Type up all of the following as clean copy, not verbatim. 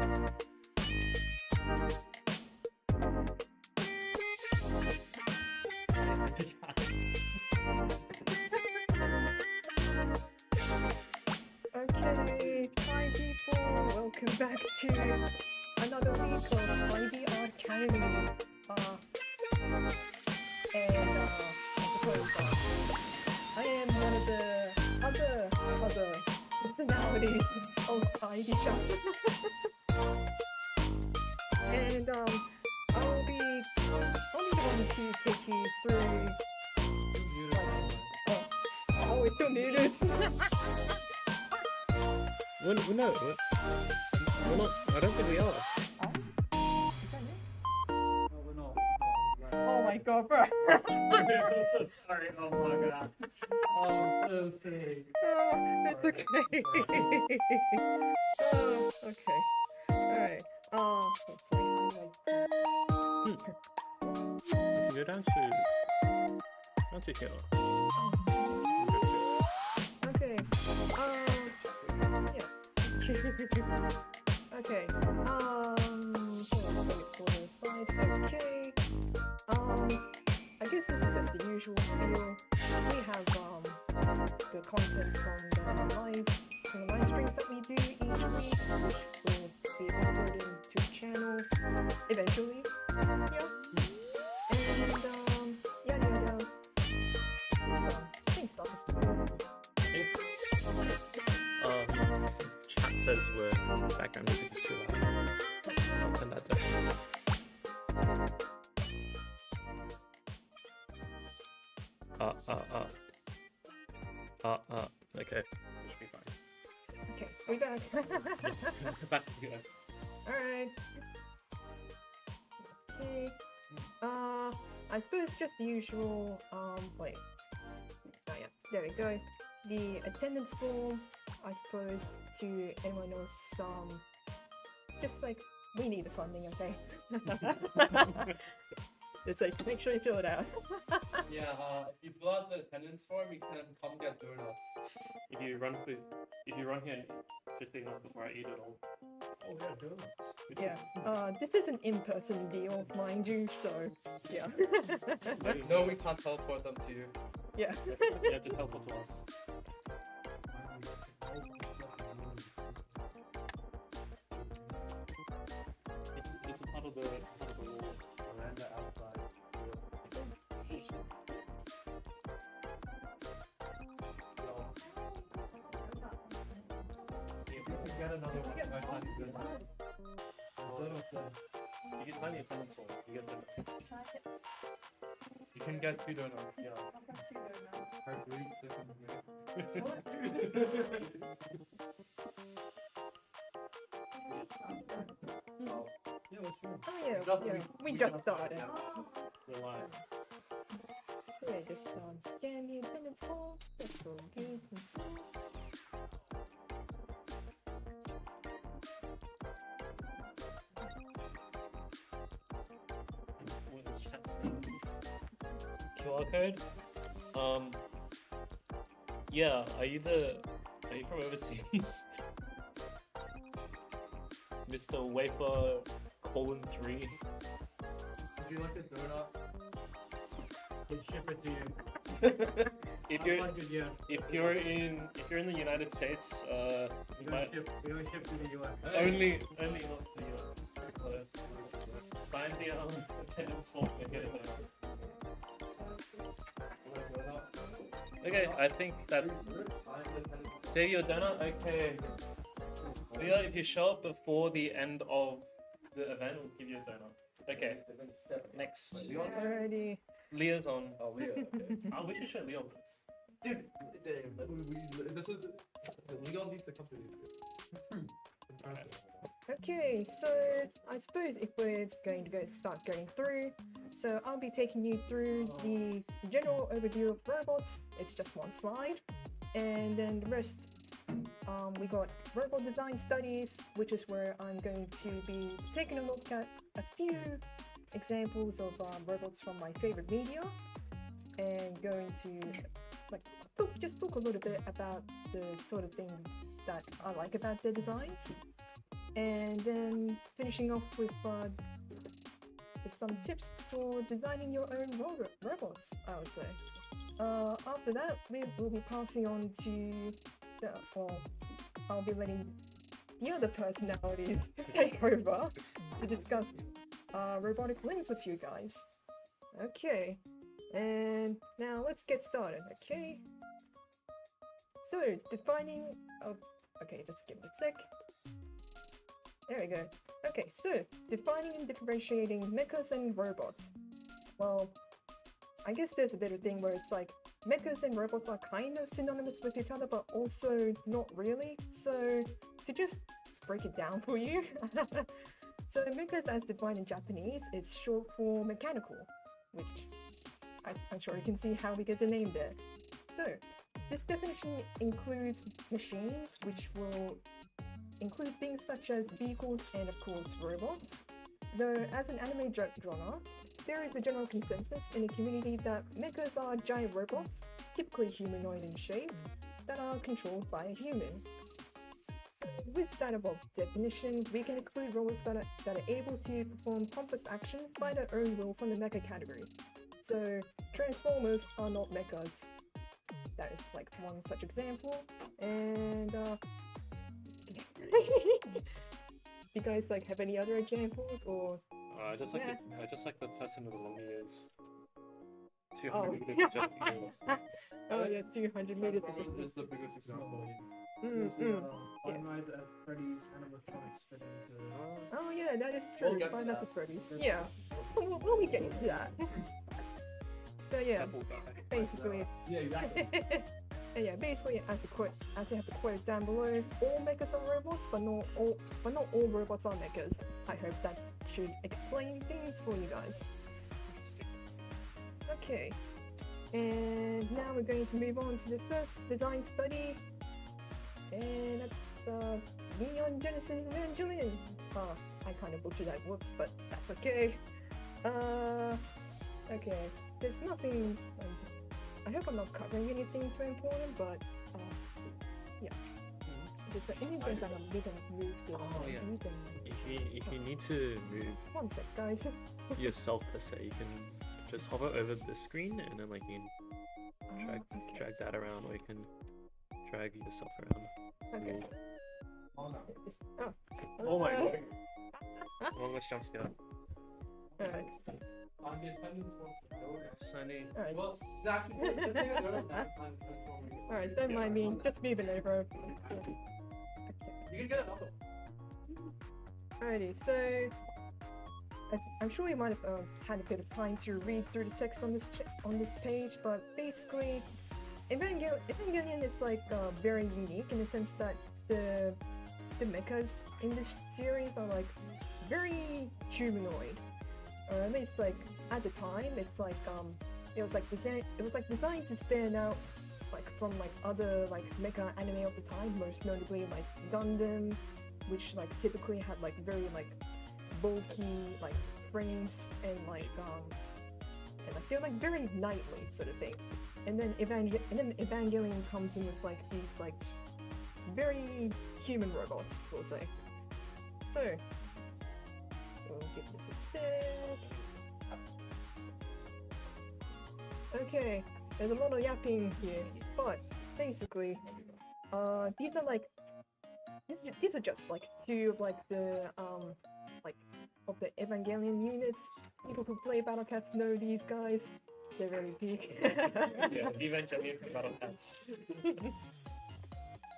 Okay, hi people, welcome back to another week of Ibi Art Academy. I suppose I am one of the other personalities of Ibi channel. And I'll be the one to take you through it's 2 minutes. No, we're not. I don't think we are. No, we're not. Oh my god, bro. I'm so sorry. Oh my god. Oh, so sorry. It's okay. Okay. Alright. Let's Go down to here. Okay. Yeah. Okay. For the slides. Okay. I guess this is just the usual spiel. We have the content from the live streams that we do each week, which will be uploaded to the channel eventually. Yeah. And yada. Things start this Chat says background music is too loud. I'll turn that down. Okay. That should be fine. Okay, we're back. Back to you. Alright. Okay. I suppose just the usual, wait. Oh yeah, there we go. The attendance form, I suppose, to anyone else, just like, we need the funding, okay? It's like, make sure you fill it out. Yeah, if you fill out the attendance form, you can come get donuts. If you run here 15 minutes before I eat it all. Oh yeah, donuts. Yeah, this is an in-person deal, mind you, so, yeah. No, we can't teleport them to you. Yeah. Yeah, just helpful to us. It's a part of the wall. Veranda outside. If you can get another one, I can't do that. You get tiny attendance form. You get the. You can get 2 donuts, yeah. Per 3 seconds, Oh, yeah, what's wrong? Oh yeah, we just started. We're live. Yeah, just scan the attendance form. That's all good. What is chat saying? QR code? Yeah, are you from overseas? Mr. Wafer colon 3. Would you like a donut? Can ship it to you. If you're in the United States, We don't ship to the US. only not to the US. Sign the attendance form and get it done. Okay, I think that. Save your donut. Okay. Leo, if you show up before the end of the event, we'll give you a donut. Okay. Next. Alrighty. Leo's on. Oh, Leo. Okay. Oh, we should show Leo this. Dude, this is Leo needs to come to you. Okay, so I suppose if we're going to start going through, so I'll be taking you through the general overview of robots. It's just one slide, and then the rest, we got robot design studies, which is where I'm going to be taking a look at a few examples of robots from my favorite media, and going to talk a little bit about the sort of thing that I like about their designs. and then finishing off with some tips for designing your own robots, I would say. After that, we will be passing on to I'll be letting the other personalities take over to discuss robotic limbs with you guys. Okay, and now let's get started, okay? So, defining... Oh, okay, just give me a sec. There we go. Okay, so, defining and differentiating mechas and robots. Well, I guess there's a bit of thing where it's like, mechas and robots are kind of synonymous with each other, but also not really. So, to just break it down for you. So, mechas as defined in Japanese is short for mechanical, which I'm sure you can see how we get the name there. So, this definition includes machines, which will include things such as vehicles and of course robots. Though as an anime genre, there is a general consensus in the community that mechas are giant robots, typically humanoid in shape, that are controlled by a human. With that above definition, we can exclude robots that are able to perform complex actions by their own will from the mecha category. So, Transformers are not mechas. That is like one such example. And you guys like have any other examples or? I just like Yeah. I just like the person with the long ears. 200 Oh. meters adjusting ears. Oh yeah, 200 meters. Transformers is the biggest example. Mm, There's the mm. Five Nights at Freddy's animatronics fit into. Oh yeah, that is We'll true. get to Five Nights at that. Freddy's. That's- Yeah, we'll be getting to that. So yeah, Double guy. basically. Yeah, exactly. And yeah, basically, as I have to quote it down below, all mechas are robots, but not all robots are mechas. I hope that should explain things for you guys. Okay, and now we're going to move on to the first design study, and that's Neon Genesis Evangelion. I kind of butchered that, whoops, but that's okay. Okay, there's nothing. I hope I'm not covering anything too important, but yeah. Just anything that we can move to. Oh, yeah. Anything. If you need to move One sec, guys. yourself per se, you can just hover over the screen and then like you can Okay. drag that around, or you can drag yourself around. Okay. Oh no. Just- oh. Oh my god. Longest jump scare. Alright. On the attendance for Sunny. Alright. Well, it's actually the thing is on Transformers. Alright, don't mind me. Just moving over. Okay. You can get another. Alrighty, so I'm sure you might have had a bit of time to read through the text on this page, but basically, Evangelion is like very unique in the sense that the mechas in this series are like very humanoid. Or at least like at the time, it's like it was like designed to stand out like from like other like mecha anime of the time, most notably like Gundam, which like typically had like very like bulky like frames and like they're like very knightly sort of thing. And then Evangelion comes in with like these like very human robots, we'll say. So we'll give this a sec. Okay, there's a lot of yapping here, but basically, these are just like two of like the like of the Evangelion units. People who play Battle Cats know these guys. They're very big. Yeah, Evangelion Battle Cats.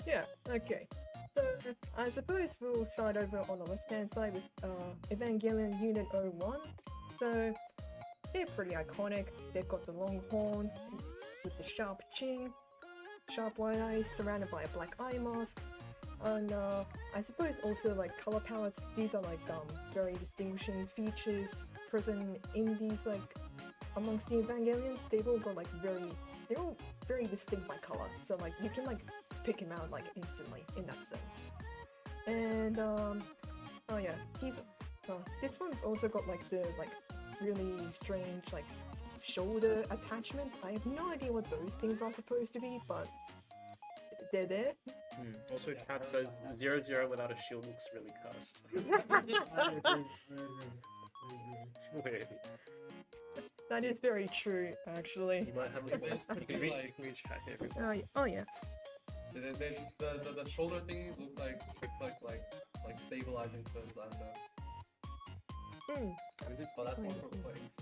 Yeah, okay. So, I suppose we'll start over on the left-hand side with Evangelion Unit 01. So, they're pretty iconic. They've got the long horn with the sharp chin, sharp white eyes surrounded by a black eye mask. And I suppose also like color palettes, these are like very distinguishing features present in these like amongst the Evangelions. They've all got like they're all very distinct by color, so like you can like pick him out like instantly in that sense. And oh yeah, this one's also got like the like really strange like shoulder attachments. I have no idea what those things are supposed to be, but they're there. Also, chat says 0-0 without a shield looks really cursed. Wait, That is very true, actually. you might have It basically you can read, like- you can read chat here. Everyone. Oh yeah. The shoulder thingy look like stabilizing first and Hmm. but that's one of the points.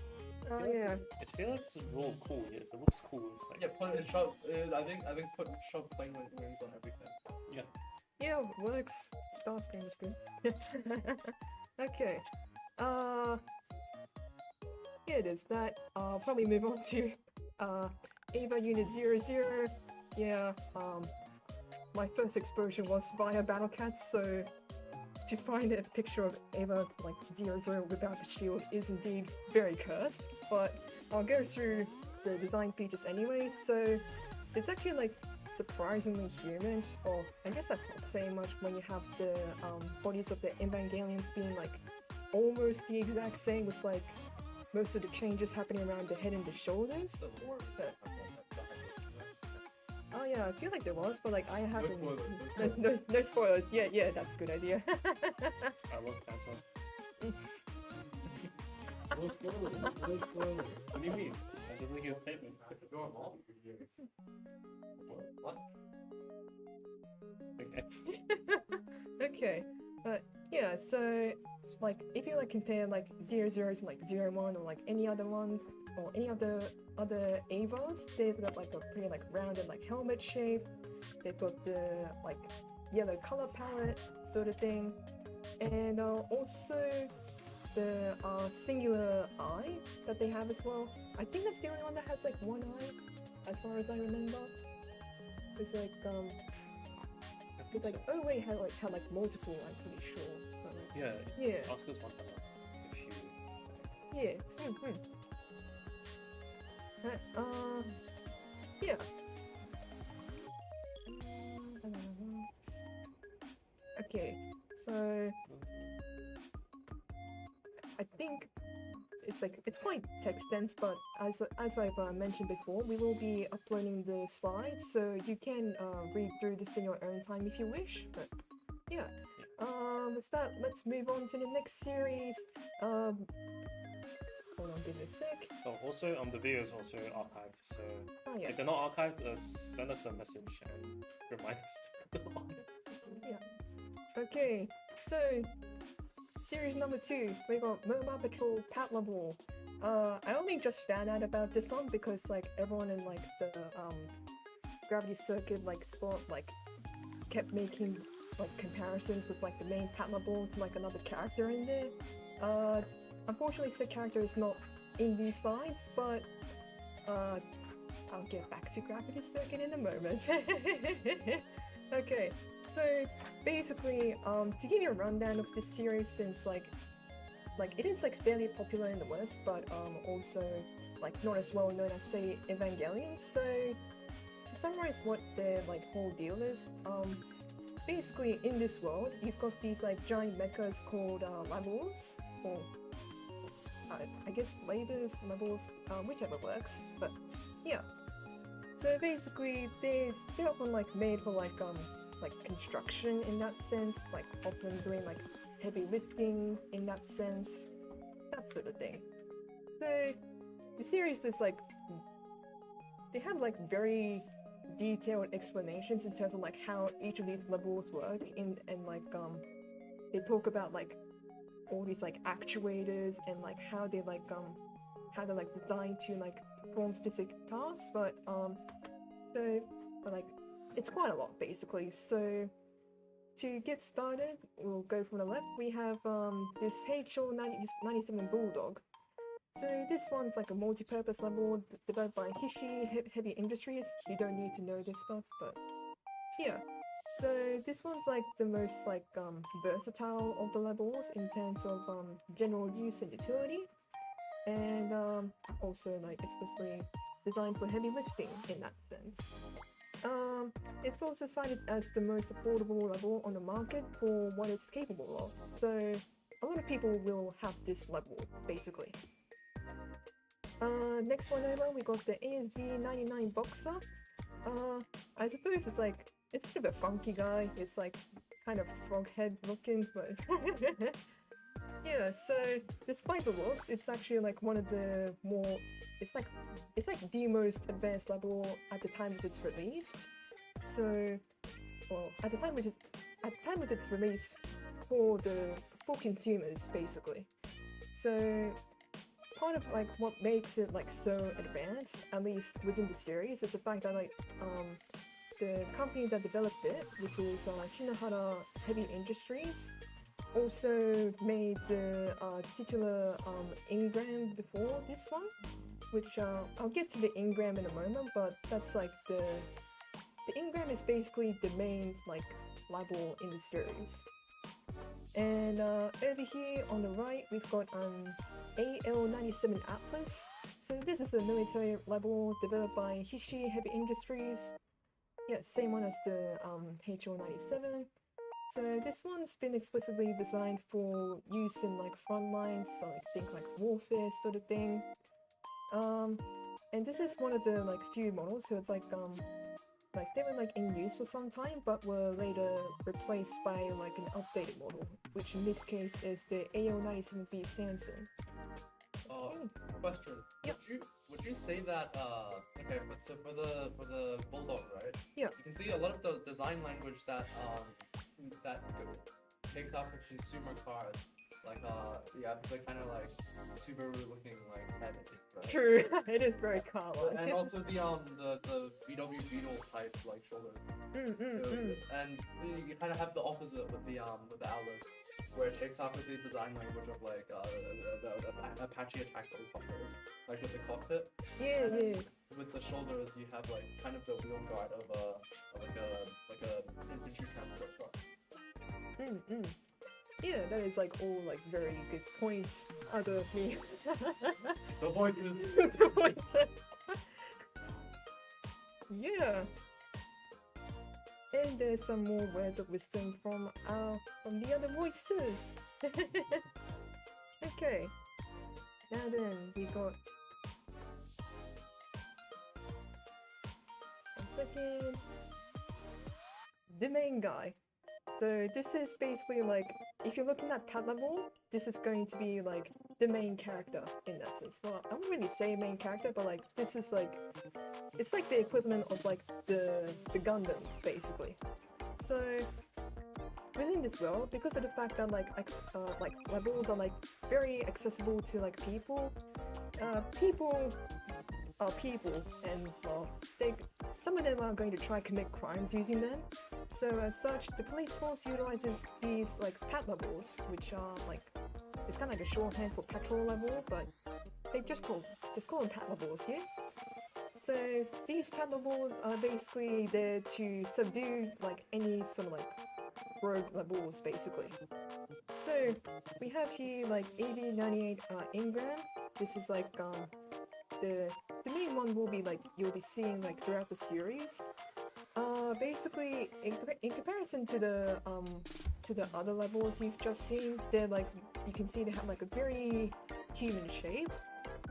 Oh yeah. It feels like it's real cool. Yeah, it looks cool. It's like Yeah, put it shove. I think put shove plane wings on everything. Yeah, works. Starscream is good. Okay. Yeah, there's that. I'll probably move on to Ava Unit 00. Yeah, my first exposure was via Battlecats, so to find a picture of Ava like 00 without the shield is indeed very cursed, but I'll go through the design features anyway. So it's actually like surprisingly human, or I guess that's not saying much when you have the bodies of the Evangelions being like almost the exact same, with like most of the changes happening around the head and the shoulders. So more. But- Oh yeah, I feel like there was, but like I haven't. spoilers, No spoilers. Yeah, that's a good idea. I love Phantom. What do you mean? I don't think it's statement. What? Okay. Okay, but yeah, so like if you like compare like 00 to like 01 or like any other one or any of the other Avas, they've got like a pretty like rounded like helmet shape. They've got the like yellow color palette sort of thing, and also the singular eye that they have as well. I think that's the only one that has like one eye, as far as I remember. It's like oh wait, had like multiple. I'm pretty sure. But, like, Yeah. yeah. Oscar's one have a few. Yeah. Yeah. Okay, so I think it's quite text dense, but as I've mentioned before, we will be uploading the slides, so you can read through this in your own time if you wish. But yeah. With that, let's move on to the next series. Hold on, give me a sec. Oh, also, the video is also archived, so Oh yeah. if they're not archived, send us a message and remind us to put them on. Okay, so series number 2, we got Mobile Patrol Patlabor. I only just found out about this one because like everyone in like the Gravity Circuit like spot like kept making like comparisons with like the main Patlabor to like another character in there. Unfortunately, said character is not in these slides, but I'll get back to Gravity Circuit in a moment. Okay, so basically, to give you a rundown of this series, since like it is like fairly popular in the West, but also like not as well known as say Evangelion. So to summarize what their like whole deal is, basically in this world you've got these like giant mechas called levels, or I guess labors, levels, whichever works. But yeah, so basically they're often like made for like construction in that sense, like often doing like heavy lifting in that sense, that sort of thing. So the series is like, they have like very detailed explanations in terms of like how each of these levels work, and like they talk about like all these like actuators and like how they're designed to like perform specific tasks. But like it's quite a lot basically. So to get started, we'll go from the left. We have this HO97 Bulldog. So this one's like a multi-purpose level developed by Hishi Heavy Industries. You don't need to know this stuff, but yeah. So this one's like the most like versatile of the levels in terms of general use and utility, and also like especially designed for heavy lifting in that sense. It's also cited as the most affordable level on the market for what it's capable of. So a lot of people will have this level basically. Next one over, we got the ASV 99 Boxer. I suppose it's like it's a bit of a funky guy. It's like kind of frog head looking, but yeah. So despite the looks, it's actually like one of the more. It's like the most advanced level at the time of its release. So, well, at the time of its release for consumers basically. So part of like what makes it like so advanced, at least within the series, is the fact that like the company that developed it, which is Shinohara Heavy Industries, also made the titular engram before this one, which I'll get to the engram in a moment, but that's like the engram is basically the main like level in the series. And over here on the right, we've got AL-97 Atlas. So this is a military level developed by Hishi Heavy Industries. Yeah, same one as the HO-97. So this one's been explicitly designed for use in like front lines, so like think like warfare sort of thing. And this is one of the like few models, so it's like they were like in use for some time, but were later replaced by like an updated model, which in this case is the AO-97B Samson. Question. Yep. Would you say that okay, but so for the bulldog, right? Yeah. You can see a lot of the design language that takes off of consumer cars. Like yeah, the kind of like Subaru looking like head, right? True, it is very car-like. And also the VW Beetle type like shoulders. And you kind of have the opposite with the Atlas, where it takes off with the design language of like the Apache attack helicopters, like with the cockpit. Yeah. With the shoulders, you have like kind of the wheel guard of a infantry transport truck. Yeah, that is like all like very good points out of me. The point is. The point is- yeah. And there's some more words of wisdom from the other voices. Okay. Now then, we got. One second. The main guy. So this is basically like, if you're looking at pet level, this is going to be like the main character in that sense. Well, I wouldn't really say main character, but like this is like, it's like the equivalent of like the Gundam basically. So within this world, because of the fact that like levels are like very accessible to like people, people are people, and well, some of them are going to try commit crimes using them. So as such, the police force utilizes these like pat levels, which are like, it's kind of like a shorthand for patrol level, but they just call them pat levels, yeah? So these pat levels are basically there to subdue like any sort of like rogue levels basically. So we have here like AV98 engram. This is like the main one will be like you'll be seeing like throughout the series. Basically, in comparison to the other levels you've just seen, they're like, you can see they have like a very human shape,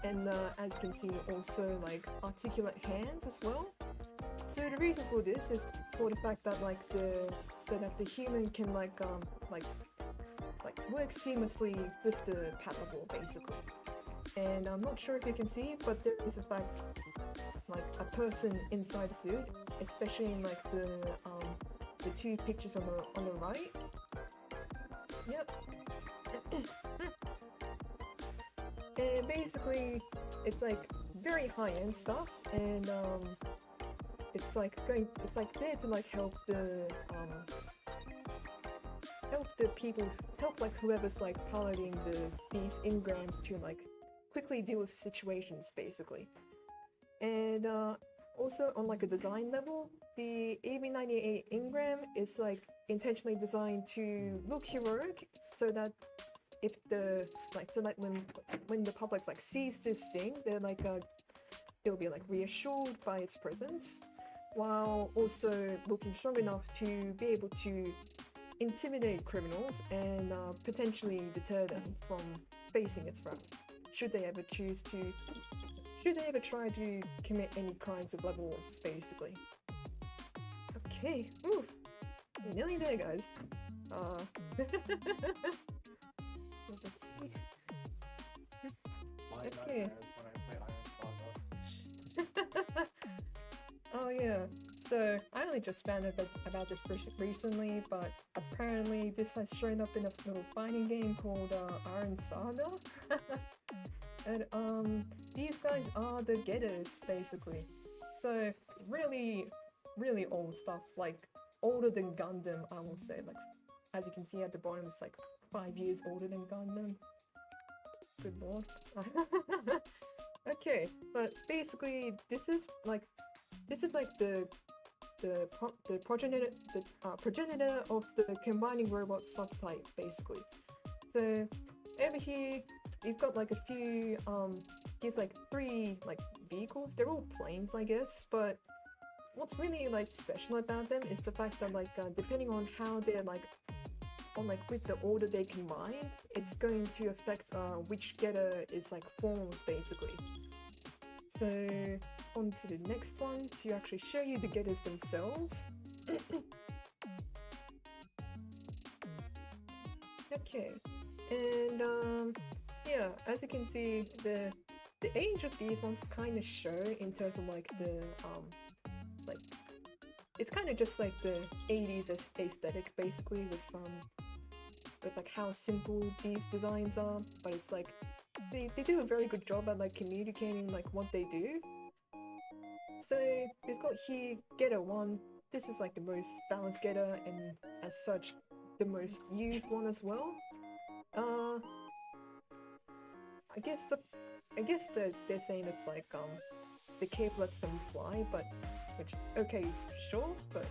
and as you can see, also like articulate hands as well. So the reason for this is for the fact that like so that the human can like work seamlessly with the pet level basically. And I'm not sure if you can see, but there is in fact like a person inside the suit, especially in like the two pictures on the right. Yep. And basically, it's like very high-end stuff, and it's like there to like help the people, help like whoever's like piloting these engrams to like quickly deal with situations basically. And also on like a design level, the AV98 engram is like intentionally designed to look heroic, so that if when the public like sees this thing, they're like they'll be like reassured by its presence, while also looking strong enough to be able to intimidate criminals and potentially deter them from facing its wrath, should they ever try to commit any crimes of levels, basically. Okay, ooh, we're nearly there, guys. Let's see. My Okay. nightmares when I play Iron Saga. Oh yeah, so I only just found out about this recently, but apparently this has shown up in a little fighting game called Iron Saga. And these guys are the getters basically. So really, really old stuff, like older than Gundam, I will say. Like as you can see at the bottom, it's like 5 years older than Gundam. Good lord. Okay, but basically this is like the progenitor of the combining robot subtype basically. So over here we've got like a few these like 3 like vehicles. They're all planes, I guess, but what's really like special about them is the fact that like depending on how they're like with the order they combine, it's going to affect which getter is like formed basically. So on to the next one to actually show you the getters themselves. Okay, and yeah, as you can see, the age of these ones kind of show in terms of like the like it's kind of just like the 80s aesthetic basically with like how simple these designs are, but it's like they do a very good job at like communicating like what they do. So we've got here getter 1. This is like the most balanced getter and as such the most used one as well. I guess they're saying it's like the cape lets them fly, but which okay, sure, but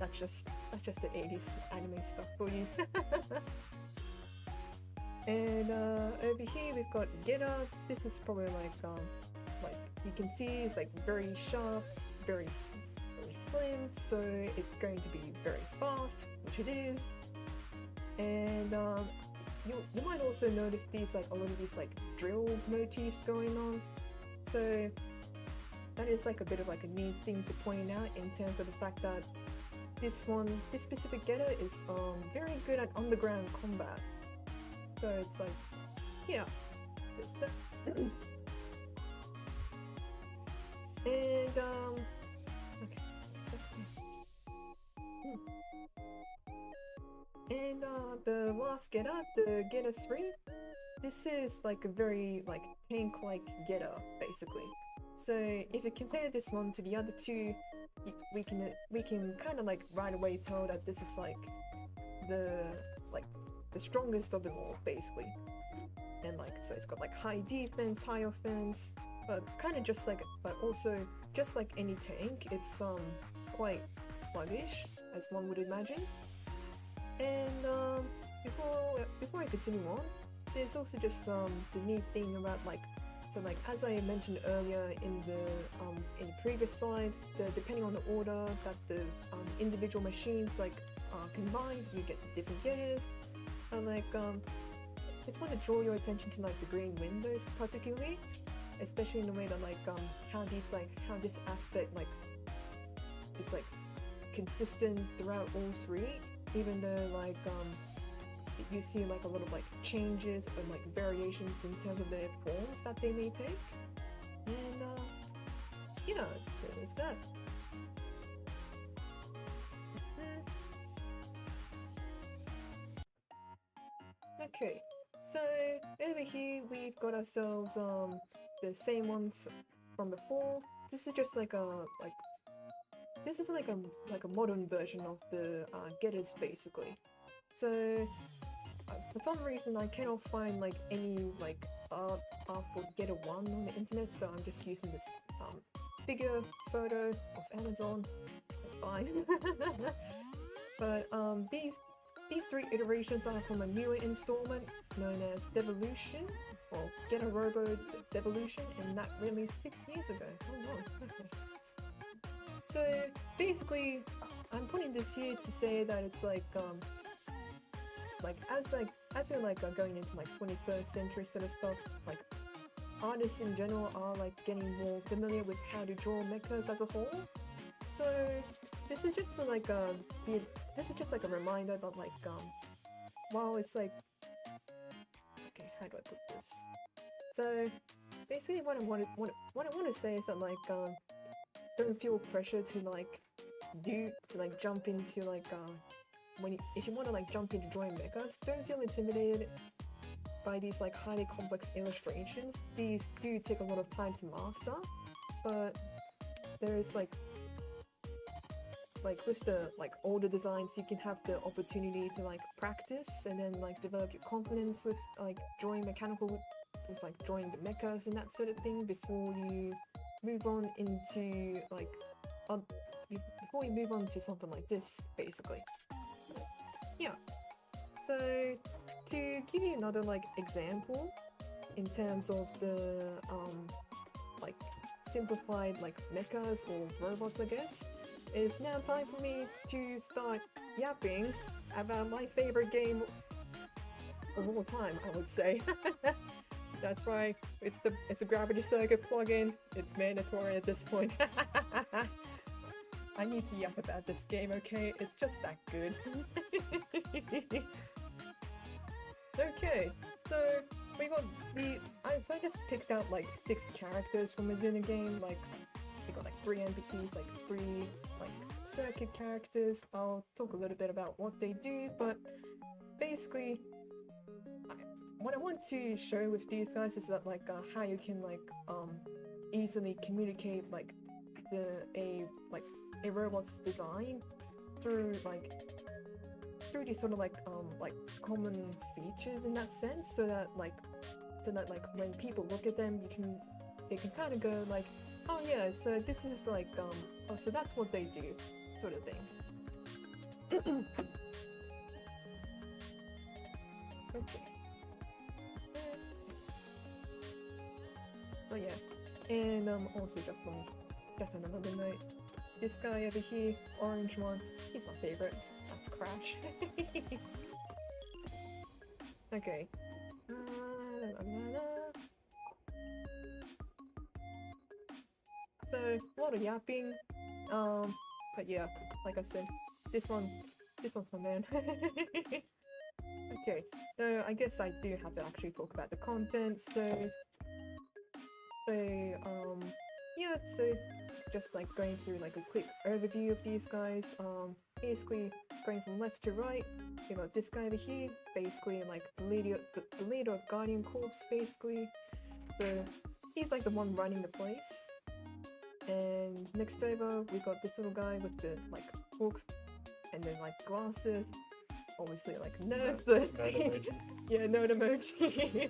that's just the 80s anime stuff for you. And over here we've got getter. This is probably like you can see it's like very sharp, very slim, so it's going to be very fast, which it is. And you might also notice these like a lot of these like drill motifs going on. So that is like a bit of like a neat thing to point out in terms of the fact that this specific getter is very good at underground combat. So it's like, yeah, there's that. And okay. And the last getter, the getter 3, this is like a very like tank-like getter basically. So if you compare this one to the other 2, we can kind of like right away tell that this is like the strongest of them all basically. And like so it's got like high defense, high offense, but kind of just like, but also just like any tank, it's quite sluggish as one would imagine. And before I continue on, there's also just the neat thing about like, so like as I mentioned earlier in the previous slide, depending on the order that the individual machines like combined, you get different getters. And like just want to draw your attention to like the green windows particularly, especially in the way that like how this aspect like is like consistent throughout all 3, even though like you see like a lot of like changes and like variations in terms of their forms that they may take. And yeah, so there's that. Okay, so over here we've got ourselves the same ones from before. This is just like a modern version of the getters basically. So for some reason I cannot find like any like art for getter 1 on the internet, so I'm just using this figure photo of Amazon. That's fine. But these 3 iterations are from a newer installment known as Devolution, or Getter Robo Devolution, and that released 6 years ago. Oh wow, okay. So basically, I'm putting this here to say that it's like as we're like going into like 21st century sort of stuff, like artists in general are like getting more familiar with how to draw mechas as a whole. So this is just this is just like a reminder that like while it's like, okay, how do I put this? So basically what I want to say is that like don't feel pressure to like jump into like if you want to like jump into drawing mechas, don't feel intimidated by these like highly complex illustrations. These do take a lot of time to master, but there is like with the like older designs, you can have the opportunity to like practice and then like develop your confidence with like drawing with like drawing the mechas and that sort of thing before you move on into like before you move on to something like this, basically. Yeah. So to give you another like example in terms of the like simplified like mechas or robots, I guess, it's now time for me to start yapping about my favorite game of all time, I would say. That's right, it's a Gravity Circuit plugin. It's mandatory at this point. I need to yap about this game, okay? It's just that good. Okay, so we got so I just picked out like 6 characters from within the game. Like we got like 3 NPCs, like 3 like circuit characters. I'll talk a little bit about what they do, but basically what I want to show with these guys is that like how you can like easily communicate like a robot's design through these sort of like common features in that sense, so that like when people look at them, they can kind of go like, oh yeah, so this is like oh, so that's what they do, sort of thing. Okay. Oh yeah, and also just another note. This guy over here, orange one, he's my favorite. That's Crash. Okay. So a lot of yapping. But yeah, like I said, this one's my man. Okay, so I guess I do have to actually talk about the content. So yeah, so just like going through like a quick overview of these guys. Basically going from left to right, you got this guy over here, basically like the leader of Guardian Corps, basically. So he's like the one running the place. And next over, we got this little guy with the like hook and then like glasses. Obviously like nerd, but yeah, nerd emoji.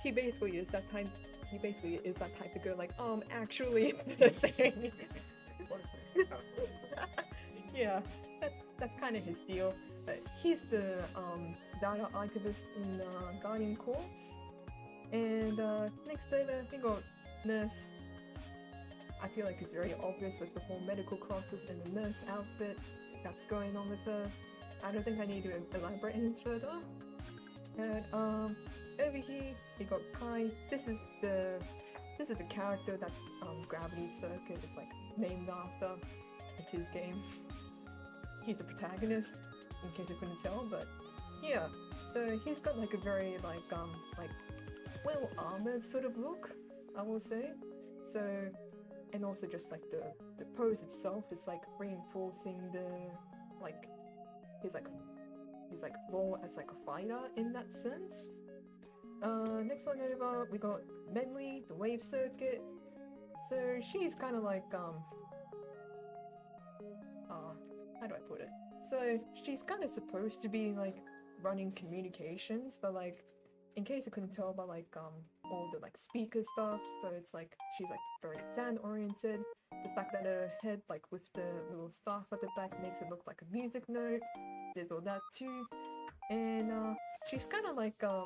he basically is that type. He basically is that type to go like, actually, thing. Yeah, that's kind of his deal. He's the data archivist in Guardian Corps. And next over, we got Nurse. I feel like it's very obvious with the whole medical crosses and the nurse outfit that's going on with her. I don't think I need to elaborate any further. And over here we got Kai. This is the character that Gravity Circuit is like named after. It's his game. He's the protagonist, in case you couldn't tell, but yeah. So he's got like a very like well armored sort of look, I will say. So, and also just like the pose itself is like reinforcing the like he's like role as like a fighter in that sense. Next one over, we got Medley, the wave circuit. So she's kind of like how do I put it? So she's kind of supposed to be like running communications, but like in case you couldn't tell by like all the like speaker stuff, so it's like she's like very sound oriented. The fact that her head like with the little staff at the back makes it look like a music note. There's all that too, and she's kind of like a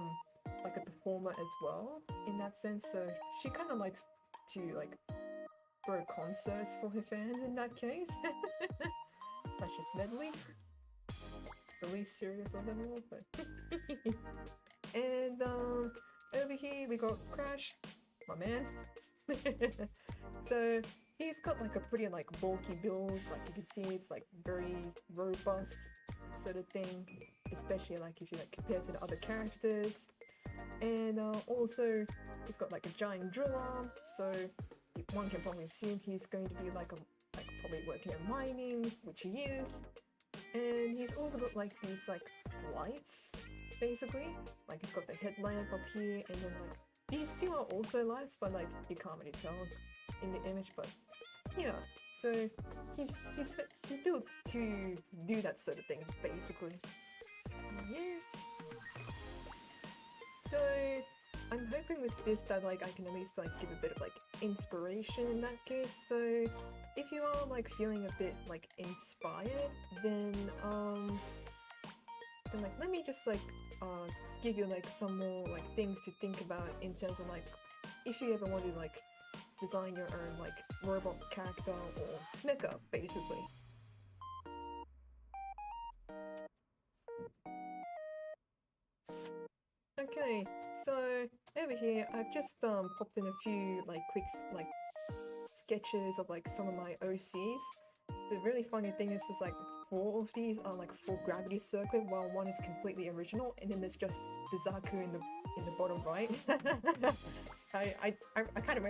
performer as well in that sense. So she kind of likes to like throw concerts for her fans in that case. That's just Medley, the least serious of them all, but and over here we got Crash, my man. So he's got like a pretty like bulky build. Like you can see, it's like very robust sort of thing, especially like if you like compare to the other characters. And also, he's got like a giant drill arm, so one can probably assume he's going to be like probably working in mining, which he is. And he's also got like these like lights, basically. Like he's got the headlamp up here, and then like these two are also lights, but like you can't really tell in the image. But yeah, so he's built to do that sort of thing, basically. Yeah. So I'm hoping with this that like I can at least like give a bit of like inspiration in that case. So if you are like feeling a bit like inspired, then like let me just like give you like some more like things to think about in terms of like if you ever want to like design your own like robot character or mecha, basically. Okay, so over here I've just popped in a few like quick like sketches of like some of my OCs. The really funny thing is like 4 of these are like full gravity circuit, while one is completely original, and then there's just the Zaku in the bottom right. I kind of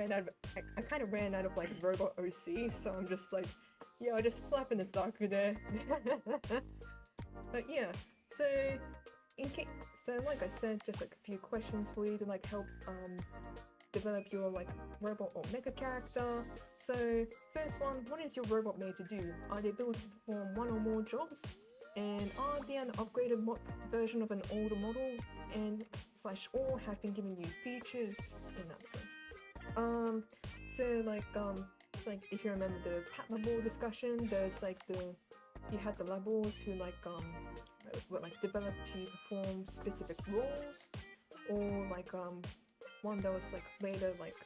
ran out of like robot OC, so I'm just like, yeah, I just slapping the Zaku there. But yeah, so like I said, just like a few questions for you to like help develop your like robot or mecha character. So first one, what is your robot made to do? Are they built to perform one or more jobs? And are they an upgraded version of an older model and / or have been given new features in that sense? So like if you remember the Pat Labor discussion, there's like you had the labors who like were like developed to perform specific roles, or like one that was like later like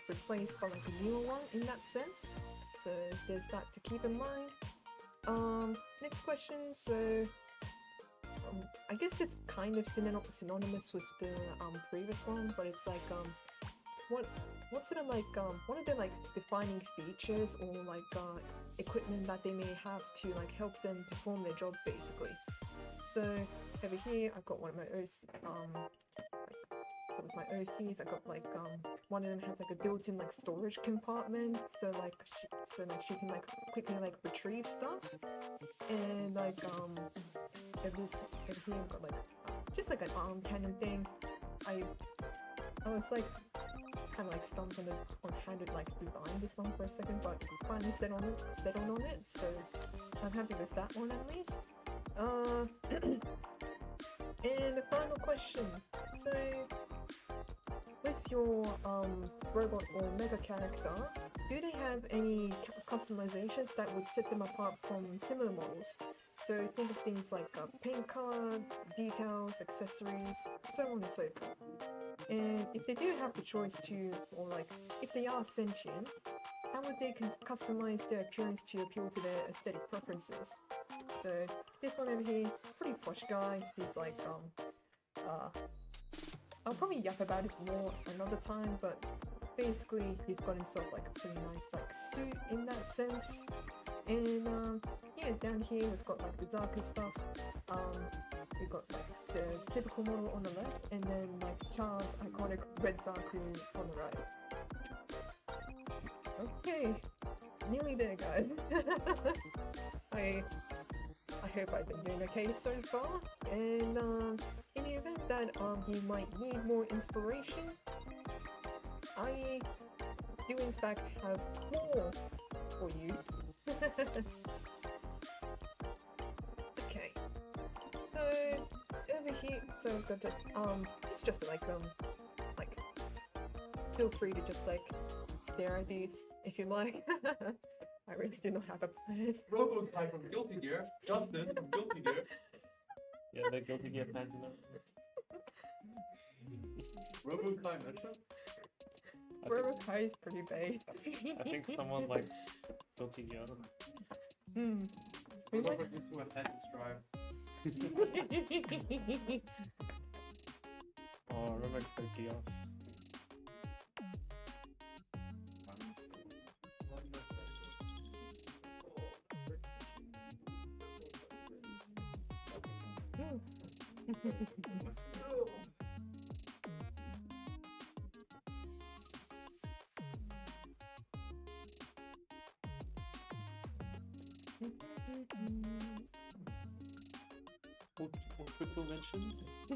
replaced by like a newer one in that sense. So there's that to keep in mind. Next question. So I guess it's kind of synonymous with the previous one, but it's like what sort of like what are the like defining features or like equipment that they may have to like help them perform their job, basically. So over here I've got one of my with my OCs, I got like one of them has like a built-in like storage compartment, so she can like quickly like retrieve stuff. And like over here I've got like just like an arm cannon thing. I was like kind of like stumped on how to like design this one for a second, but finally settled on it, so I'm happy with that one at least. And the final question. So with your robot or mecha character, do they have any customizations that would set them apart from similar models? So think of things like paint card, decals, accessories, so on and so forth. And if they do have the choice to, or like if they are sentient, how would they customize their appearance to appeal to their aesthetic preferences? So this one over here, pretty posh guy. He's like I'll probably yap about this more another time, but basically he's got himself like a pretty nice like suit in that sense. And yeah, down here we've got like the Zaku stuff. We've got like the typical model on the left, and then like Char's iconic red Zaku on the right. Okay, nearly there, guys. I hope I've been doing okay so far, and in the event that you might need more inspiration, I do in fact have more for you. Okay, so over here, so I've got it's just like feel free to just like stare at these if you like. I really do not have a plan. Robo-type from Guilty Gear. Justin from Guilty Gear. Yeah, the Guilty Gear fans in it. Robo-Kai mentioned? Robo-Kai is pretty base. I think someone likes Guilty Gear. We might... Robert used to a head strive. Oh, Robert Gears. Ultra mention? I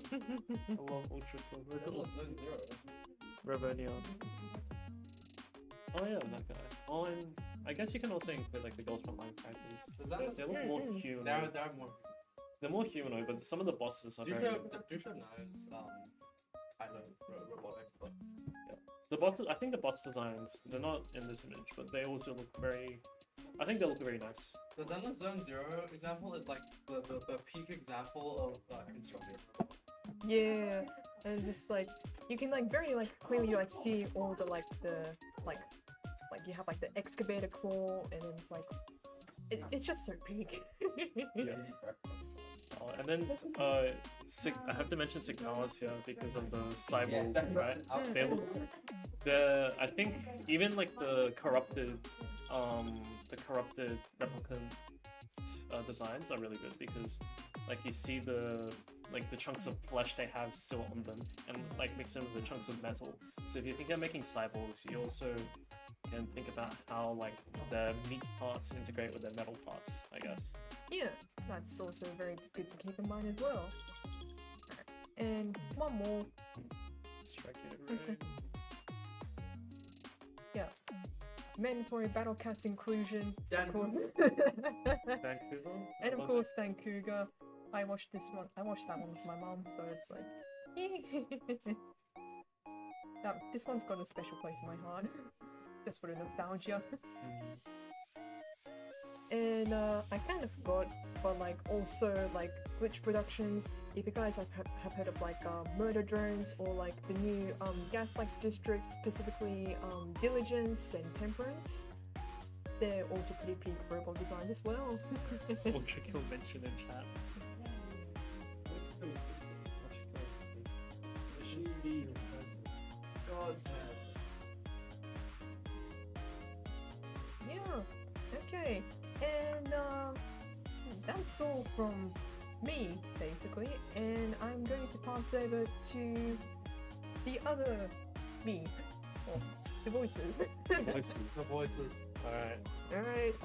love Ultra Ravenia. Oh yeah, that guy. Oh, and I guess you can also include like the girls from Minecraft. They look more humanoid. They're more humanoid, but some of the bosses are very. Dusha now is kind of robotic, but The bosses, I think the boss designs, they're not in this image, but they also look very. I think they look very nice. the Zenless Zone Zero example is like the peak example of constructive. Yeah, and just like you can like very like clearly like see all the like you have like the excavator claw, and then it's like it's just so big. Yeah. And then I have to mention Signalis here because of the cyborg, right? They look, I think even like the corrupted replicant designs are really good because like you see the chunks of flesh they have still on them and like mix them with the chunks of metal. So if you think of making cyborgs, you also can think about how like the meat parts integrate with their metal parts, I guess. Yeah, that's also very good to keep in mind as well. And one more. Striking it right. Yeah. Mandatory battle cast inclusion. Dan Of course. Vancouver. And of course, Dan Cougar. I watched this one. I watched that one with my mom, so it's like. This one's got a special place in my heart, just for the nostalgia. And I kind of forgot, but like also like Glitch Productions. If you guys have heard of like Murder Drones or like the new Gaslight District, specifically Diligence and Temperance, they're also pretty peak robot design as well. Ultra Kill mention in chat. God, Yeah. Okay. And that's all from me, basically. And I'm going to pass over to the other me, or the voices. the voices. Alright. Alright.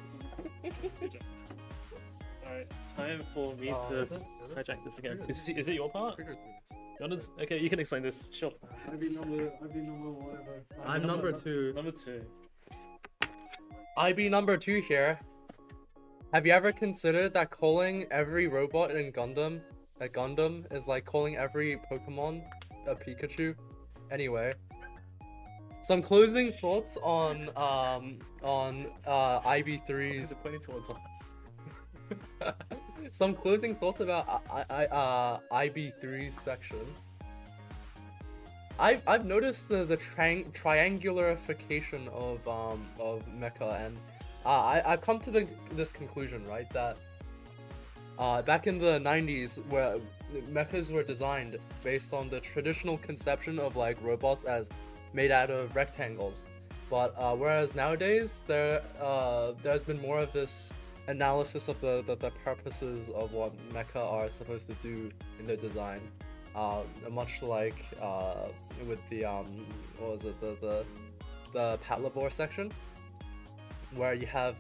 Alright. Time for me to Is it? hijack this again. Is it your part? Okay, you can explain this. Sure. IB number whatever. I'm number 2. Number 2. IB number 2 here. Have you ever considered that calling every robot in Gundam a Gundam is like calling every Pokemon a Pikachu? Anyway, some closing thoughts on IB3's. Is it pointing towards us? Some closing thoughts about IB3's section. I've noticed the triangularification of mecha, and I've come to this conclusion, right, that back in the 90s, where mechas were designed based on the traditional conception of like robots as made out of rectangles, but whereas nowadays there's been more of this analysis of the purposes of what mecha are supposed to do in their design, much like with the what was it, the Patlabor section, where you have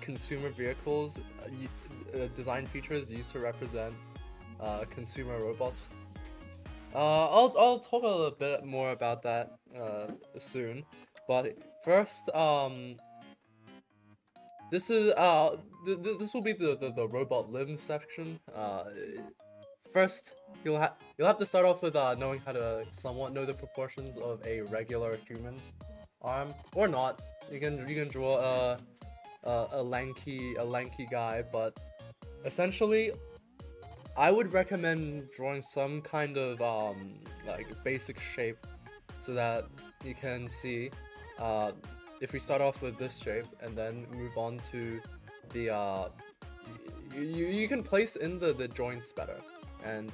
consumer vehicles design features used to represent consumer robots. I'll talk a little bit more about that soon, but first this is this will be the robot limbs section. First, you'll have to start off with knowing how to somewhat know the proportions of a regular human arm, or not. You can draw a lanky guy, but essentially, I would recommend drawing some kind of like basic shape, so that you can see. If we start off with this shape and then move on to the you can place in the joints better, and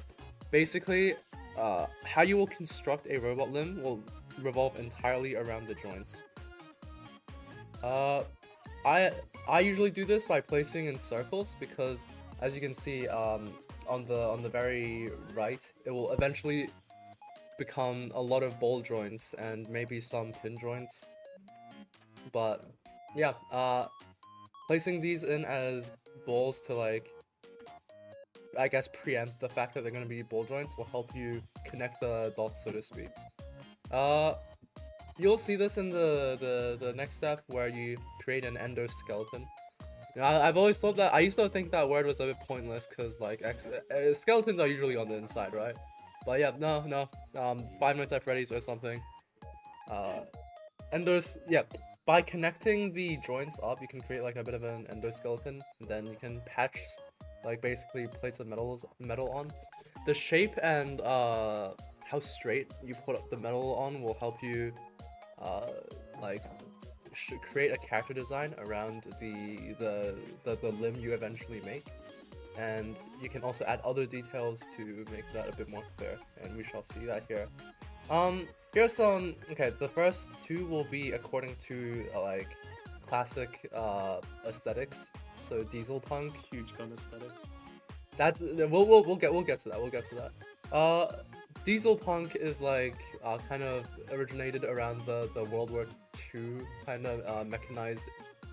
basically how you will construct a robot limb will revolve entirely around the joints. I usually do this by placing in circles, because as you can see, on the very right, it will eventually become a lot of ball joints and maybe some pin joints. But yeah, placing these in as balls to like, I guess, preempt the fact that they're going to be ball joints will help you connect the dots, so to speak. You'll see this in the next step where you create an endoskeleton. I've always thought that, I used to think that word was a bit pointless because like skeletons are usually on the inside, right? But yeah, no, Five Nights at Freddy's or something. Yeah, by connecting the joints up, you can create like a bit of an endoskeleton. And then you can patch like basically plates of metal on. The shape and how straight you put the metal on will help you like create a character design around the limb you eventually make, and you can also add other details to make that a bit more clear, and we shall see that here. Here's some. Okay, the first two will be according to like classic aesthetics. So diesel punk, Huge gun aesthetic. that's we'll get to that. Diesel punk is like kind of originated around the World War II kind of mechanized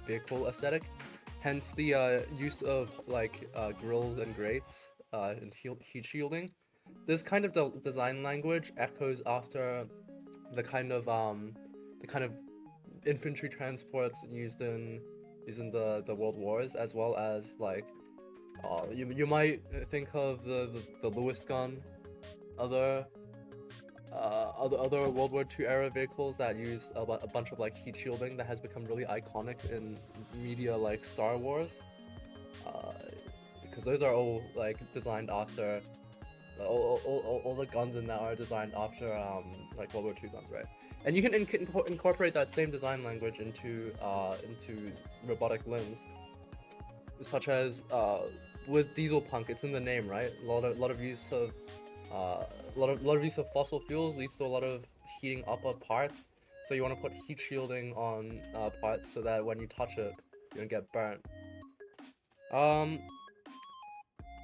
vehicle aesthetic, hence the use of like grills and grates and heat shielding. This kind of design language echoes after the kind of infantry transports used in the World Wars, as well as like you might think of the Lewis gun, other World War II era vehicles that use a bunch of like heat shielding that has become really iconic in media like Star Wars, because those are all like designed after all the guns in that are designed after like World War II guns, right? And you can incorporate that same design language into robotic limbs, such as with diesel punk. It's in the name, right? A lot of use of use of fossil fuels leads to a lot of heating up of parts. So you want to put heat shielding on parts so that when you touch it, you don't get burnt.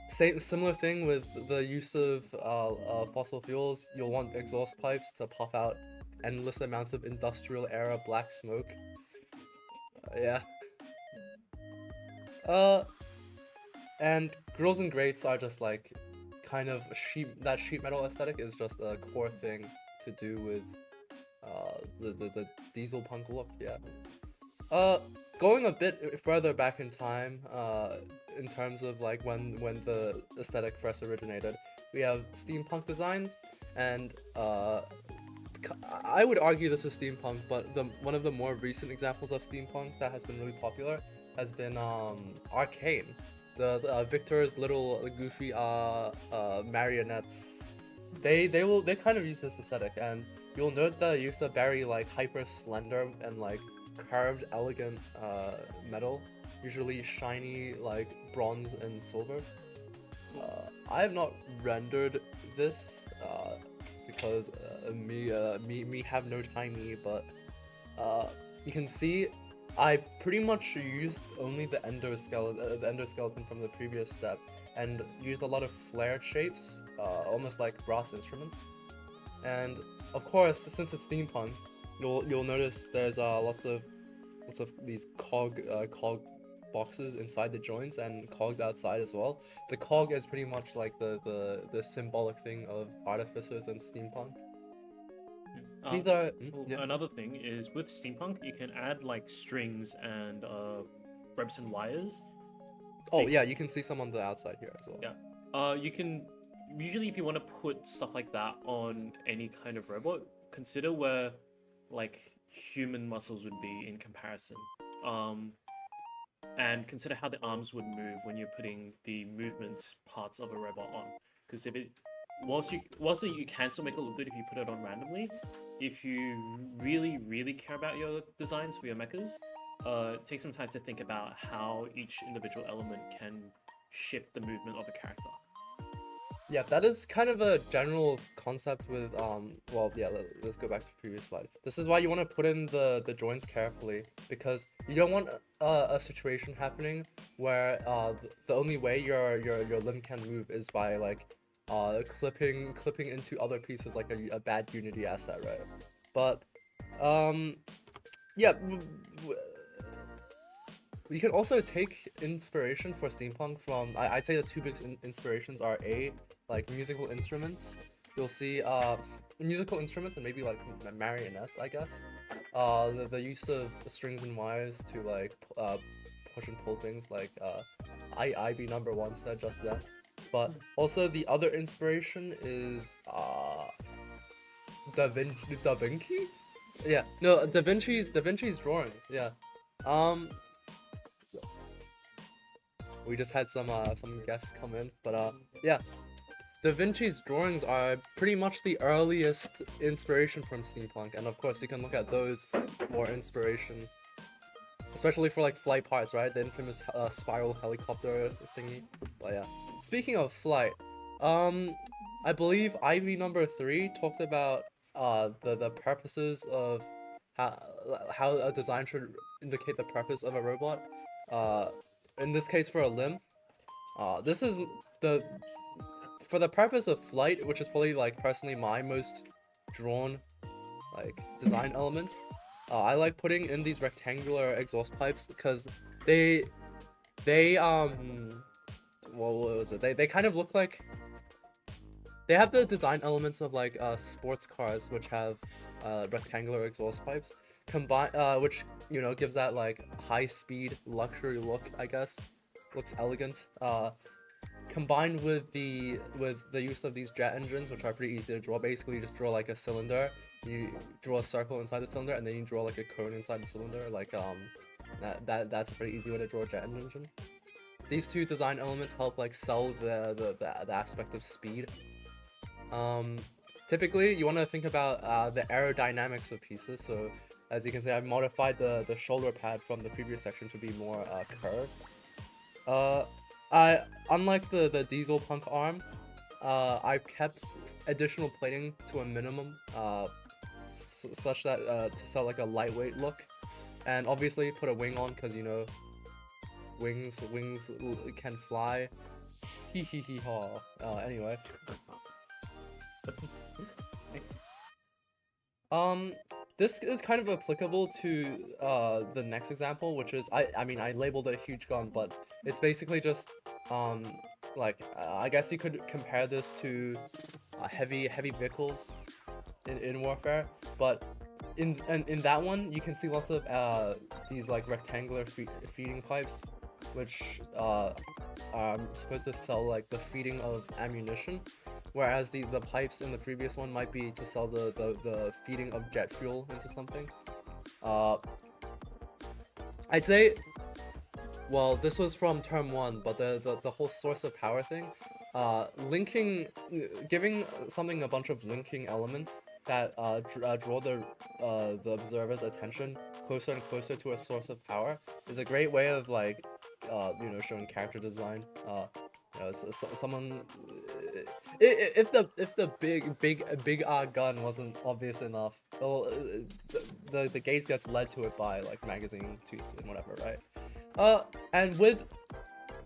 Similar thing with the use of fossil fuels. You'll want exhaust pipes to puff out endless amounts of industrial era black smoke. Yeah. And grills and grates are just like kind of that sheet metal aesthetic is just a core thing to do with the diesel punk look. Yeah. Going a bit further back in time, in terms of like when the aesthetic first originated, we have steampunk designs, and I would argue this is steampunk, but one of the more recent examples of steampunk that has been really popular has been Arcane. The Victor's little goofy marionettes. They kind of use this aesthetic, and you'll note the use of very like hyper slender and like carved elegant metal, usually shiny like bronze and silver. I have not rendered this because me have no timey, but you can see I pretty much used only the endoskeleton from the previous step, and used a lot of flared shapes, almost like brass instruments. And of course, since it's steampunk, you'll notice there's lots of these cog boxes inside the joints and cogs outside as well. The cog is pretty much like the symbolic thing of artificers and steampunk. These are yeah. Another thing is with steampunk, you can add like strings and ropes and wires. Oh yeah, you can see some on the outside here as well. Yeah. You can usually, if you want to put stuff like that on any kind of robot, consider where like human muscles would be in comparison. And consider how the arms would move when you're putting the movement parts of a robot on. Because if it, whilst you can still make it look good if you put it on randomly, if you really care about your designs for your mechas, take some time to think about how each individual element can shift the movement of a character. Yeah, that is kind of a general concept with well, yeah, let's go back to the previous slide. This is why you want to put in the joints carefully, because you don't want a situation happening where the only way your limb can move is by like clipping into other pieces, like a bad Unity asset, right? But yeah, we can also take inspiration for steampunk from I'd say the two big inspirations are like musical instruments. You'll see musical instruments and maybe like marionettes, I guess. The use of the strings and wires to like push and pull things, like Ibi #1 said just then. But also the other inspiration is Da Vinci? Yeah, no, Da Vinci's drawings, yeah. We just had some guests come in, but yeah, Da Vinci's drawings are pretty much the earliest inspiration from steampunk, and of course you can look at those for inspiration, especially for like flight parts, right? The infamous spiral helicopter thingy. But yeah, speaking of flight, I believe Ivy #3 talked about the purposes of how a design should indicate the purpose of a robot. In this case for a limb. This is for the purpose of flight, which is probably like personally my most drawn like design element. I like putting in these rectangular exhaust pipes because they what was it? They kind of look like they have the design elements of like sports cars, which have rectangular exhaust pipes combine which, you know, gives that like high speed luxury look, I guess. Looks elegant. Combined with the use of these jet engines, which are pretty easy to draw. Basically you just draw like a cylinder, you draw a circle inside the cylinder, and then you draw like a cone inside the cylinder. Like that's a pretty easy way to draw a jet engine. These two design elements help like sell the aspect of speed. Typically you want to think about the aerodynamics of pieces. So as you can see, I've modified the shoulder pad from the previous section to be more curved. Unlike the diesel punk arm, I've kept additional plating to a minimum, such that to sell like a lightweight look, and obviously put a wing on because, you know, wings can fly. Hee hee hee haw. Anyway. This is kind of applicable to the next example, which is I mean I labeled it a huge gun, but it's basically just like I guess you could compare this to heavy vehicles in warfare, but in that one you can see lots of these like rectangular feeding pipes, which are supposed to sell like the feeding of ammunition. Whereas the pipes in the previous one might be to sell the feeding of jet fuel into something. I'd say, well, this was from term 1, but the whole source of power thing, giving something a bunch of linking elements that draw the observer's attention closer and closer to a source of power is a great way of like, you know, showing character design. You know, someone. If the big gun wasn't obvious enough, well, the gaze gets led to it by like magazine tubes and whatever, right? And with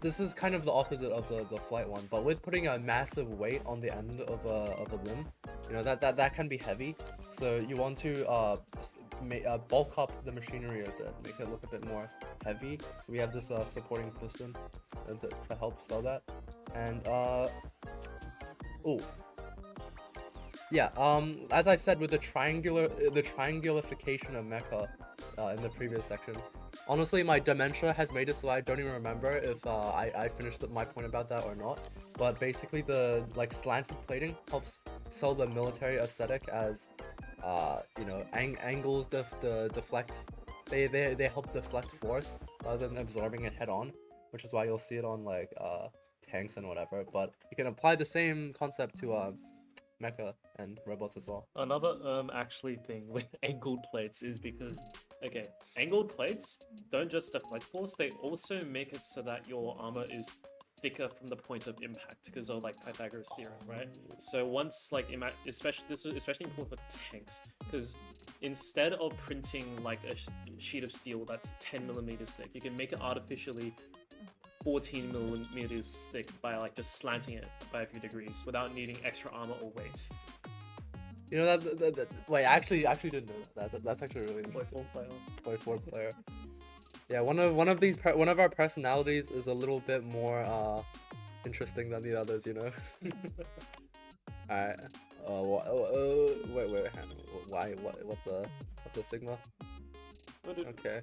this is kind of the opposite of the flight one, but with putting a massive weight on the end of a limb, you know, that can be heavy. So you want to bulk up the machinery a bit, make it look a bit more heavy. So we have this supporting piston to help sell that, and oh, yeah. As I said, with the triangularification of mecha in the previous section, honestly, my dementia has made it so I don't even remember if I finished my point about that or not. But basically, the like slanted plating helps sell the military aesthetic as, you know, angles deflect. They help deflect force rather than absorbing it head on, which is why you'll see it on like tanks and whatever. But you can apply the same concept to mecha and robots as well. Another actually thing with angled plates is because, okay, angled plates don't just deflect force, they also make it so that your armor is thicker from the point of impact because of like Pythagoras theorem, right? So once like especially this is especially important for tanks because instead of printing like a sheet of steel that's 10 millimeters thick, you can make it artificially 14 millimeters thick by like just slanting it by a few degrees without needing extra armor or weight. You know that wait, I actually didn't know that. That's actually really interesting. 4 player. Yeah, one of our personalities is a little bit more interesting than the others, you know. Alright. Wait. Hang on. Why? What the sigma? Okay.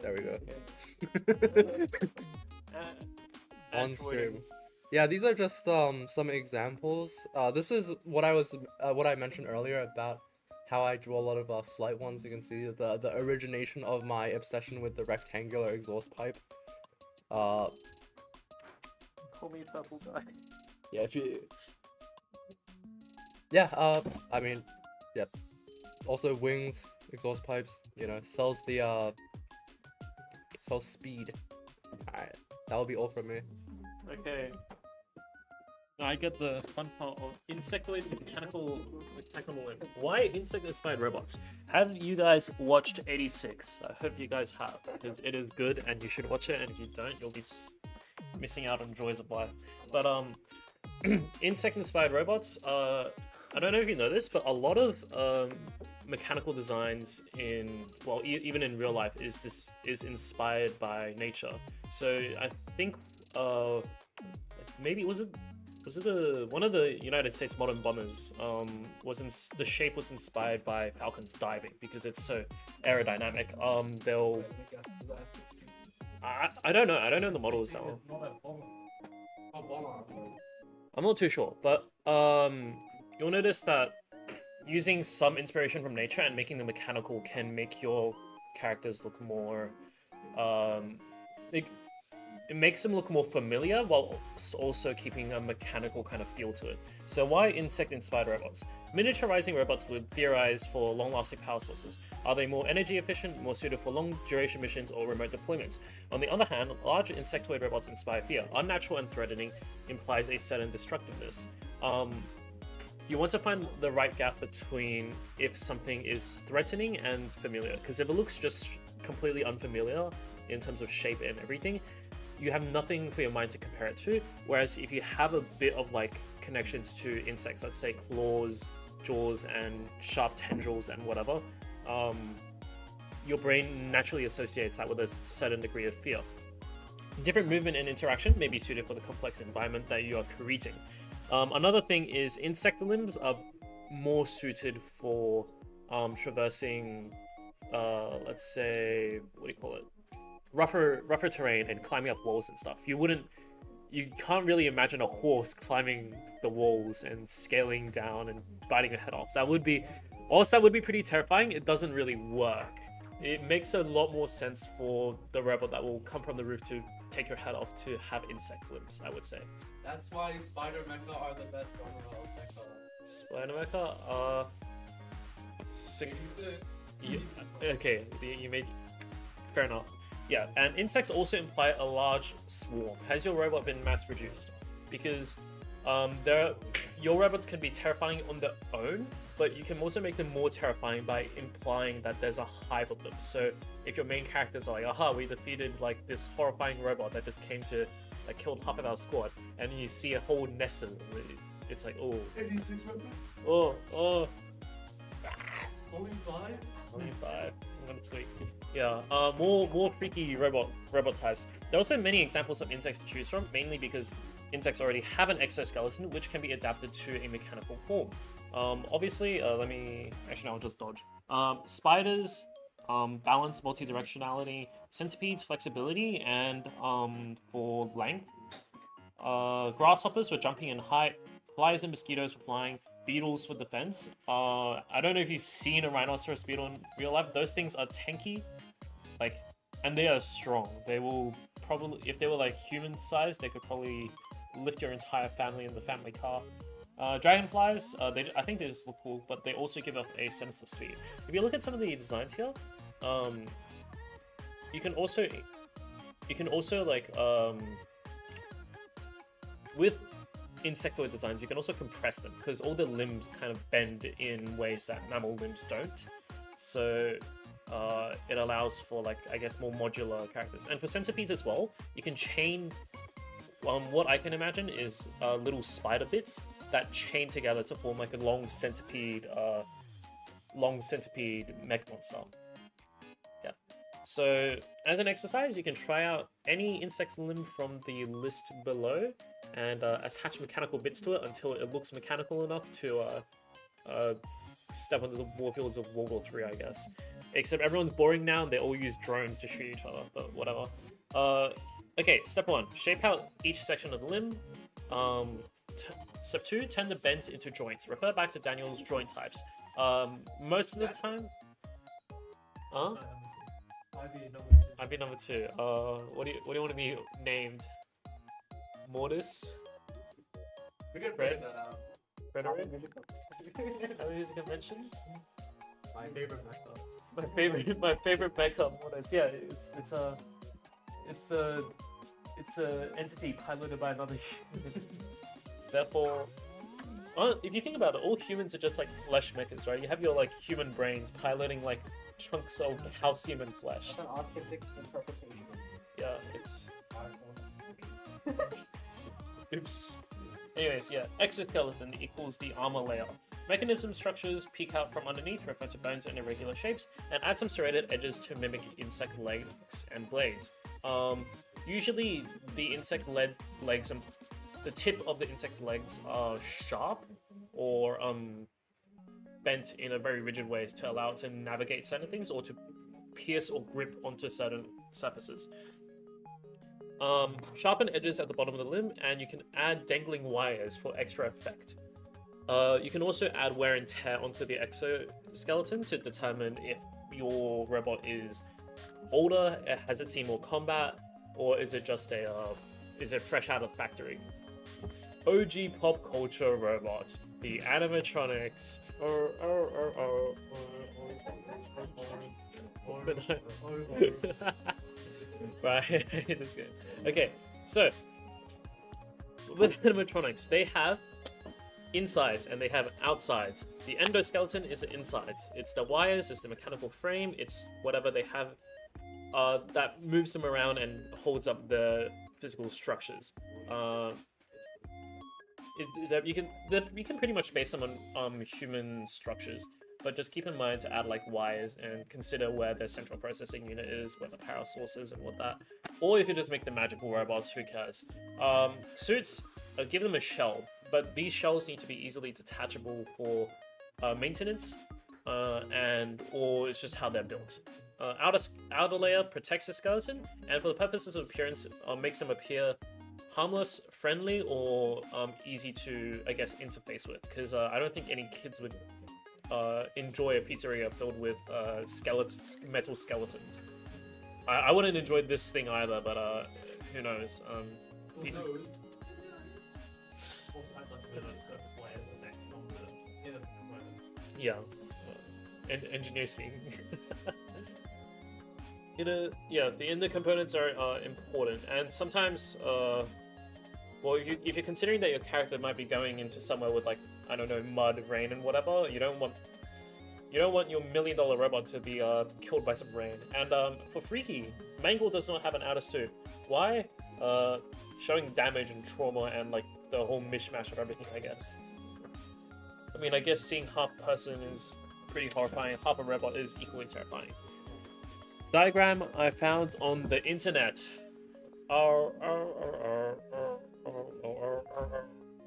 There we go. On stream. Yeah, these are just some examples. This is what I mentioned earlier about how I draw a lot of flight ones. You can see the origination of my obsession with the rectangular exhaust pipe. Call me purple guy. Yeah, if you. Yeah. I mean, yeah. Also wings, exhaust pipes. You know, sells speed. Alright, that will be all from me. Okay. I get the fun part of insect-related mechanical limbs. Why insect-inspired robots? Have you guys watched 86? I hope you guys have, because it is good and you should watch it, and if you don't, you'll be missing out on joys of life. But insect-inspired robots, I don't know if you know this, but a lot of mechanical designs in, well, even in real life is inspired by nature. So I think maybe was it one of the United States modern bombers the shape was inspired by Falcon's diving because it's so aerodynamic. I don't know the models that well. I'm not too sure, but you'll notice that using some inspiration from nature and making them mechanical can make your characters look more it makes them look more familiar while also keeping a mechanical kind of feel to it. So why insect-inspired robots? Miniaturizing robots would theorize for long-lasting power sources. Are they more energy efficient, more suited for long-duration missions or remote deployments? On the other hand, large insectoid robots inspire fear. Unnatural and threatening implies a certain destructiveness. You want to find the right gap between if something is threatening and familiar, because if it looks just completely unfamiliar in terms of shape and everything, you have nothing for your mind to compare it to. Whereas if you have a bit of like connections to insects, let's say claws, jaws, and sharp tendrils and whatever, your brain naturally associates that with a certain degree of fear. Different movement and interaction may be suited for the complex environment that you are creating. Another thing is insect limbs are more suited for traversing, let's say, what do you call it? Rougher terrain and climbing up walls and stuff. You can't really imagine a horse climbing the walls and scaling down and biting your head off. That would be pretty terrifying. It doesn't really work. It makes a lot more sense for the robot that will come from the roof to take your head off to have insect limbs, I would say. That's why spider mecha are the best genre of mecha. Spider mecha, 86. Yeah, okay, you made fair enough. Yeah, and insects also imply a large swarm. Has your robot been mass-produced? Because your robots can be terrifying on their own, but you can also make them more terrifying by implying that there's a hive of them. So if your main characters are like, aha, we defeated like this horrifying robot that just came to like killed half of our squad, and you see a whole nest of them, it's like, oh. 86 robots? Oh. Only 5? Only 5. I'm gonna tweak. Yeah, more freaky robot types. There are also many examples of insects to choose from, mainly because insects already have an exoskeleton which can be adapted to a mechanical form. Obviously, I'll just dodge. Spiders, balance, multi-directionality, centipedes, flexibility, and for length. Grasshoppers for jumping and height, flies and mosquitoes for flying, beetles for defense. I don't know if you've seen a rhinoceros beetle in real life. Those things are tanky, and they are strong. They will probably, if they were like human-sized, they could probably lift your entire family in the family car. Dragonflies, I think they just look cool, but they also give off a sense of speed. If you look at some of the designs here, you can also you can also like with insectoid designs, you can also compress them because all the limbs kind of bend in ways that mammal limbs don't. So it allows for like, I guess, more modular characters. And for centipedes as well, you can chain, what I can imagine is little spider bits that chain together to form like a long centipede mech monster. Yeah. So as an exercise, you can try out any insect's limb from the list below and attach mechanical bits to it until it looks mechanical enough to step onto the warfields of World War III, I guess. Except everyone's boring now and they all use drones to shoot each other, but whatever. Okay, step 1, shape out each section of the limb. Step 2, turn the bends into joints. Refer back to Daniel's joint types. Most of the time... Huh? I'd be number 2. What do you want to be named? Mortis? We can figure that out. Frederick? How is convention? My favorite mecha. My favorite mecha Mortis. Yeah, it's a entity piloted by another human. Therefore, if you think about it, all humans are just like flesh mechas, right? You have your like human brains piloting like chunks of calcium and flesh. That's an artistic interpretation. Yeah, it's. Oops. Anyways, yeah, exoskeleton equals the armor layer. Mechanism structures peek out from underneath, refer to bones and irregular shapes, and add some serrated edges to mimic insect legs and blades. Usually, the insect legs and the tip of the insect's legs are sharp or bent in a very rigid way to allow it to navigate certain things or to pierce or grip onto certain surfaces. Sharpen edges at the bottom of the limb, and you can add dangling wires for extra effect. You can also add wear and tear onto the exoskeleton to determine if your robot is older, has it seen more combat, or is it just is it fresh out of factory? OG pop culture robot, the animatronics. Right, this game. Okay, so with animatronics, they have insides and they have outsides. The endoskeleton is the insides. It's the wires, it's the mechanical frame, it's whatever they have that moves them around and holds up the physical structures. You can pretty much base them on human structures, but just keep in mind to add like wires and consider where their central processing unit is, where the power source is, and what that. Or you could just make them magical robots. Who cares? Suits, give them a shell, but these shells need to be easily detachable for maintenance, or it's just how they're built. Outer layer protects the skeleton, and for the purposes of appearance, makes them appear harmless, friendly, or easy to, I guess, interface with. Because I don't think any kids would enjoy a pizzeria filled with metal skeletons. I wouldn't enjoy this thing either, but who knows? Yeah, engineers speaking. The inner components are important, and sometimes, well, if you're considering that your character might be going into somewhere with like, I don't know, mud, rain, and whatever, you don't want your $1 million robot to be killed by some rain. And for Freaky, Mangle does not have an outer suit. Why? Showing damage and trauma and like the whole mishmash of everything, I guess. I mean, I guess seeing half person is pretty horrifying. Half a robot is equally terrifying. Diagram I found on the internet.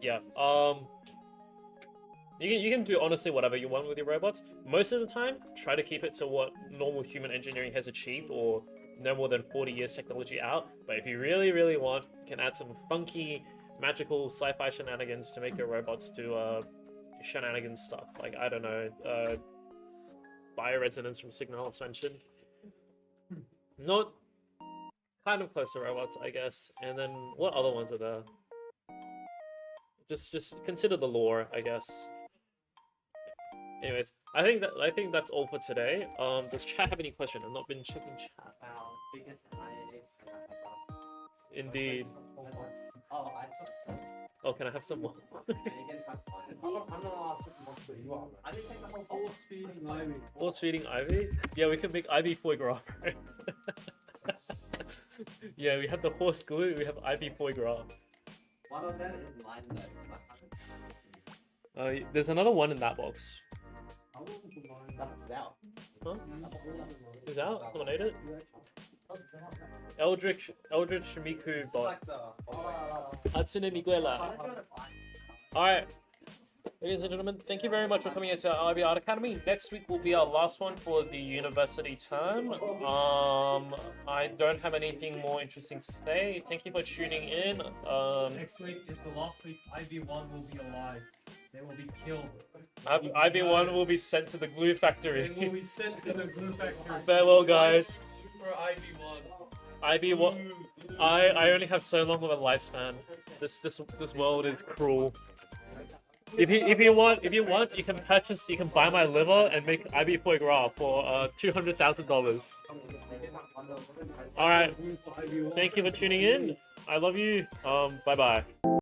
Yeah. You can do honestly whatever you want with your robots. Most of the time, try to keep it to what normal human engineering has achieved, or no more than 40 years technology out. But if you really, really want, you can add some funky, magical sci-fi shenanigans to make your robots do shenanigans stuff. Like, I don't know, bioresonance from Signal Suspension. Not kind of close to robots, I guess. And then what other ones are there? Just consider the lore, I guess. Anyways, I think that's all for today. Does chat have any questions? I've not been checking chat. Biggest anime Indeed. Oh, I took. Oh, can I have some more? I'm gonna ask if you want to. I didn't take the whole force feeding Ivy. Force feeding Ivy? Yeah, we can make Ivy foie gras. Yeah, we have the horse glue, we have Ivy foie gras. One of them is mine though. There's another one in that box. That's out. Huh? Who's out? Someone ate it? Eldritch Shimiku bot. Hatsune Miguela. Alright. Ladies and gentlemen, thank you very much for coming into our Ibi Art Academy. Next week will be our last one for the university term. I don't have anything more interesting to say. Thank you for tuning in. Next week is the last week IB1 will be alive. They will be killed. IB1 will be sent to the glue factory. They will be sent to the glue factory. Farewell, guys. Super IB1. IB1. I only have so long of a lifespan. This world is cruel. If you want, you can buy my liver and make IB foie gras for $200,000. All right. Thank you for tuning in. I love you. Bye bye.